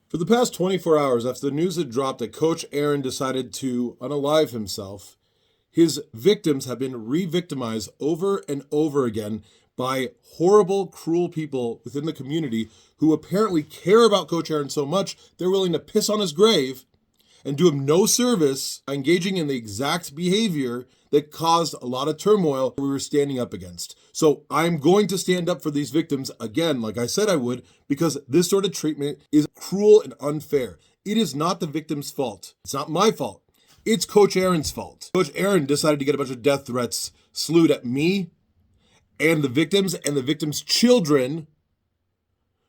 For the past 24 hours, after the news had dropped that Coach Aaron decided to unalive himself, his victims have been re-victimized over and over again by horrible, cruel people within the community who apparently care about Coach Aaron so much they're willing to piss on his grave and do him no service by engaging in the exact behavior that caused a lot of turmoil we were standing up against. So I'm going to stand up for these victims again, like I said I would, because this sort of treatment is cruel and unfair. It is not the victim's fault. It's not my fault. It's Coach Aaron's fault. Coach Aaron decided to get a bunch of death threats slewed at me and the victims' children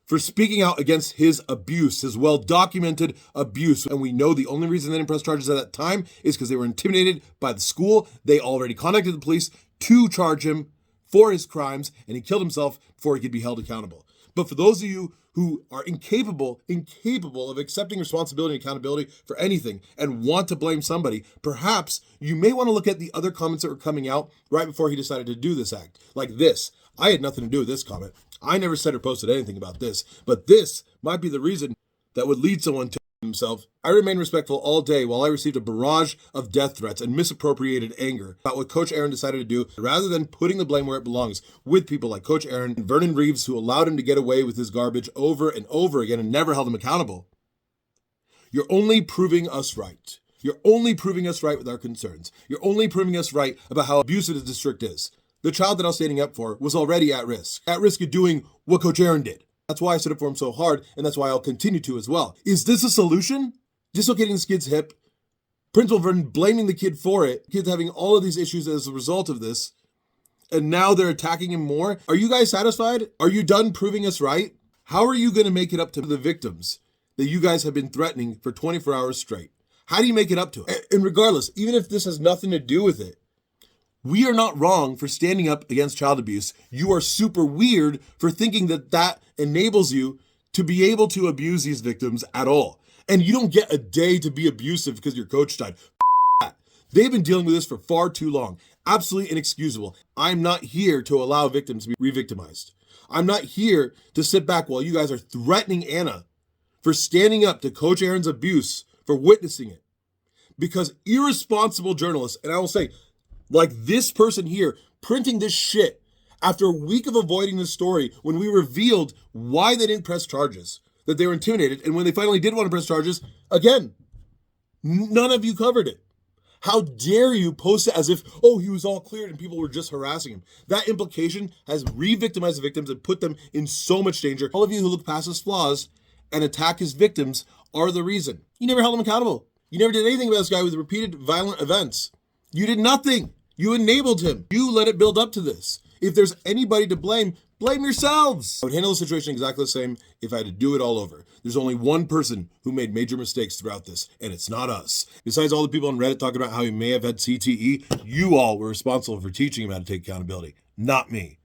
for speaking out against his abuse, his well-documented abuse. And we know the only reason they didn't press charges at that time is because they were intimidated by the school. They already contacted the police to charge him for his crimes, and he killed himself before he could be held accountable. But for those of you who are incapable of accepting responsibility and accountability for anything and want to blame somebody, perhaps you may want to look at the other comments that were coming out right before he decided to do this act. Like this. I had nothing to do with this comment. I never said or posted anything about this, but this might be the reason that would lead someone to himself. I remained respectful all day while I received a barrage of death threats and misappropriated anger about what Coach Aaron decided to do, rather than putting the blame where it belongs with people like Coach Aaron and Vernon Reeves, who allowed him to get away with his garbage over and over again and never held him accountable. You're only proving us right. You're only proving us right with our concerns. You're only proving us right about how abusive the district is. The child that I was standing up for was already at risk of doing what Coach Aaron did. That's why I stood up for him so hard, and that's why I'll continue to as well. Is this a solution? Dislocating this kid's hip, Principal Vernon blaming the kid for it, kids having all of these issues as a result of this, and now they're attacking him more? Are you guys satisfied? Are you done proving us right? How are you going to make it up to the victims that you guys have been threatening for 24 hours straight? How do you make it up to it? And regardless, even if this has nothing to do with it, we are not wrong for standing up against child abuse. You are super weird for thinking that that enables you to be able to abuse these victims at all. And you don't get a day to be abusive because your coach died. They've been dealing with this for far too long. Absolutely inexcusable. I'm not here to allow victims to be re-victimized. I'm not here to sit back while you guys are threatening Anna for standing up to Coach Aaron's abuse, for witnessing it. Because irresponsible journalists, and I will say, like this person here, printing this shit after a week of avoiding this story when we revealed why they didn't press charges, that they were intimidated, and when they finally did want to press charges, again, none of you covered it. How dare you post it as if, oh, he was all cleared and people were just harassing him. That implication has re-victimized the victims and put them in so much danger. All of you who look past his flaws and attack his victims are the reason. You never held him accountable. You never did anything about this guy with repeated violent events. You did nothing. You enabled him. You let it build up to this. If there's anybody to blame, blame yourselves. I would handle the situation exactly the same if I had to do it all over. There's only one person who made major mistakes throughout this, and it's not us. Besides all the people on Reddit talking about how he may have had CTE, you all were responsible for teaching him how to take accountability, not me.